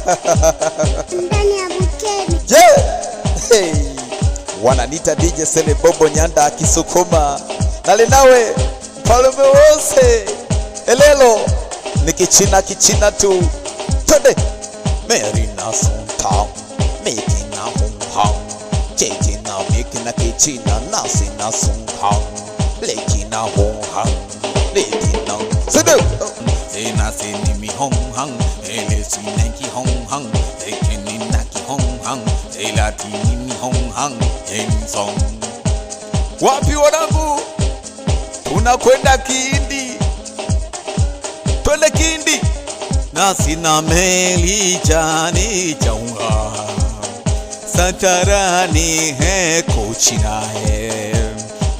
Ndani ya bukeni. Hey. Wananita DJ Sele Bobo Nyanda akisukuma. Nali nawe mfalme wose. Elelo ni kichina tu. Twende. Mary na sonta Miki na hong Jeje na Miki na kichina Nasi na sonta Leki na hong Leki na Sidu Zena sini mi hong Ele sinenki hong Leki ni naki hong Zela tini mi hong Eni song. Wapi wanangu? Tunakwenda Kihindi. Twende Kihindi. Nasi na meli jani jaunga Santarani hai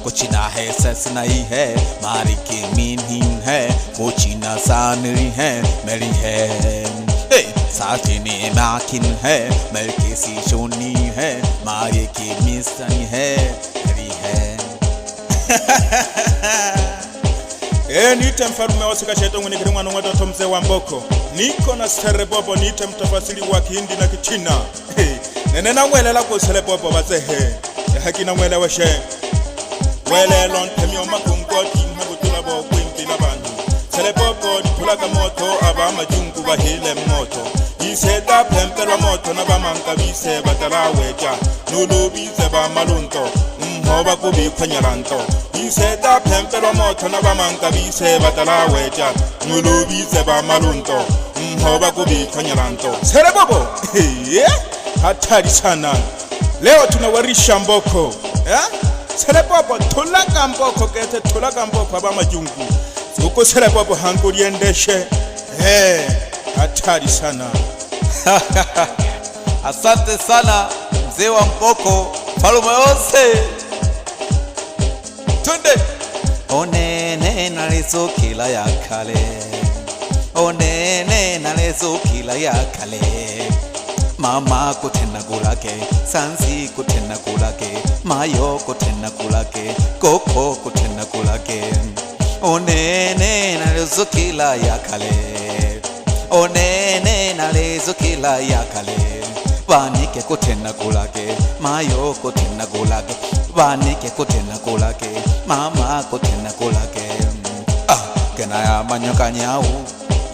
Kochina hai sas nahi hai Mari ke minhin hai Kochina sanri hai meri hai Hey, साथी ने नाकिन है मलके सी शोनी है मारे की मिसनी है हरी है Niite mfalme wa Sika Sheto mwenye kirimwa na watoto mzee wa Mboko. Niko na Sere Bobo niite mtafasiri wa Kihindi na Kichina. Nene na mwele la kwa Sere Bobo wazehe. Haki na mwele washe. Wele lon temyo makungoti mhabutula bo kwimpi na bandu. Sere Bobo ditulaka moto aba majungu wa hile moto. Iseda pempelwa moto na bamanka bise batalaweja. Nulu bise ba malunto. Mhoba kubi kwenyalanto. Iseda pempelwa moto na bamanka bise batalaweja. Nulu bise ba malunto. Mhoba kubi kwenyalanto. Sere Bobo! Hatari sana. Leo tunawarisha Mboko. Sere Bobo tulaka Mboko kete tulaka Mboko aba majungu. Suko Sere Bobo hanguri endeshe. Hatari sana. Asante sana mzee wa Mboko mfalme wose. Twende. Onene nalezo kila ya kale Onene nalezo kila ya kale Mama kutena kulake Sansi kutena kulake Mayo kutena kulake Koko kutena kulake Onene nalezo kila ya kale Onene nalezo kila ya kale Vanike kutena kulake Mayo kutena kulake Vanike kutena kulake Mama kutena kulake Kenaya manyoka nyau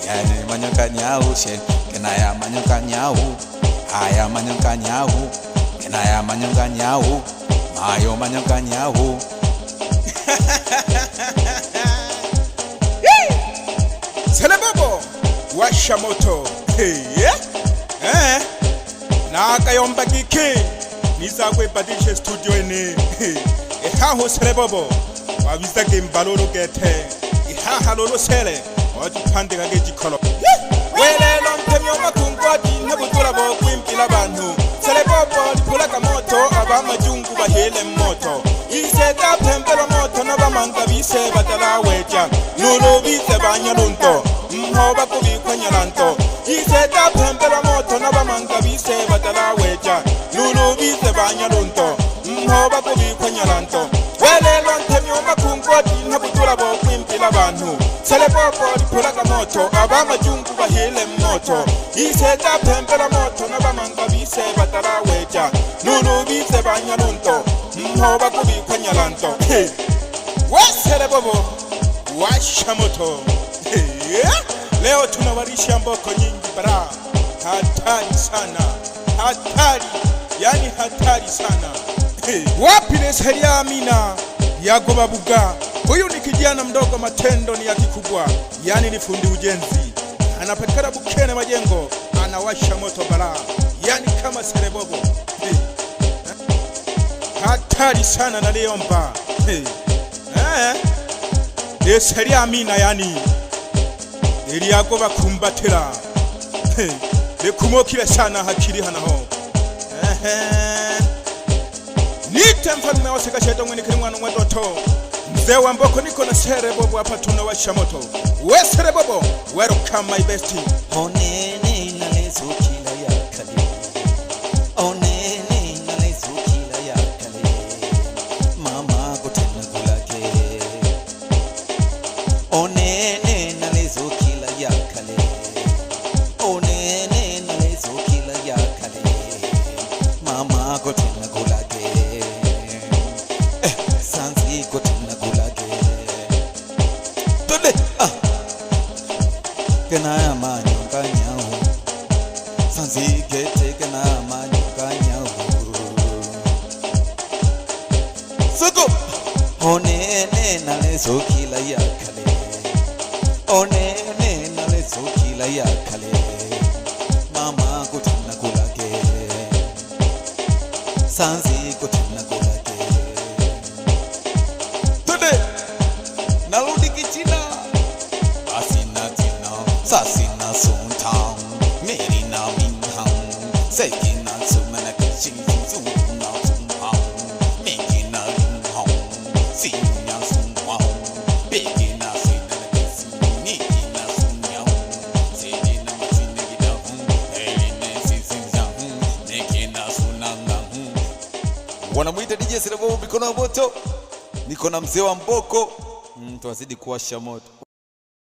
Yani manyoka nyau she Kenaya manyoka nyau Aya manyoka nyau Kenaya manyoka nyau Mayo manyoka nyau Sere Bobo washa moto. Na akayomba kiki Niza kwe badishe studio ene. Haho Sere Bobo Wawisa ke mbalolo kete. Haha lolo sele Wajipande kage jikolo. Wele lontemyo makungwati Nabutula bo kwimpila bantu. Sere Bobo ditulaka moto aba majungu bahile moto. Iseda pempelo moto na bamanka bise batalaweja. Nulu bise banyalunto. Mhoba kubi kwenyalanto. Iseda pempelo moto na bamanka bise batalaweja. Nulu bise banyalunto. Mhoba kubi kwenyalanto. Wele lontemyo makungwati Nabutula bo kwimpila bantu. Sere Bobo ditulaka moto aba majungu bahile moto. Iseda pempelo moto na bamanka bise batalaweja. Nulu bise banyalunto. Mhoba kubi kwenyalanto. Sere Bobo washa moto. Leo tunawarisha Mboko nyingi bara. Hatari sana. Hatari. Yani hatari sana. Wapi ni Seri Amina Yago Babuga? Huyu ni kijana mdogo, matendo ni ya kikubwa. Yani ni fundi ujenzi. Anapatikana Bukene Majengo. Anawasha moto bara. Yani kama Sere Bobo. Hatari sana na leomba. Seri Amina yani Yago bakumbatira. Lekumokile sana hakiri hanaho. Niite mfalme wa Sika Sheto mwenye kirimwa na watoto mzee wa Mboko. Niko na Sere Bobo hapa tunawasha moto. Sere Bobo, welcome my bestie. Onene nalezo kila ya kale Onene nalezo kila ya kale Mama kutena kulake Onene nalezo kila ya kale Onene nalezo kena manyoka nyao sanzi kete kena manyoka nyao suko onene nalezo kila yakale onene nalezo kila yakale mama kutana kulake sanzi kutana kulake today narudi kichina asina tina sasina suntang merina minhang sekina sumana kichini sumna sumhang mekina rinhang sinya sumhang bekina sinana kisini kina sunyang sedina masine gidahung eline sisinjang nekina sunangang. Wanamuita DJ Serebobo mikono ya moto, niko na mzee wa Mboko, tuwazidi kuwasha moto.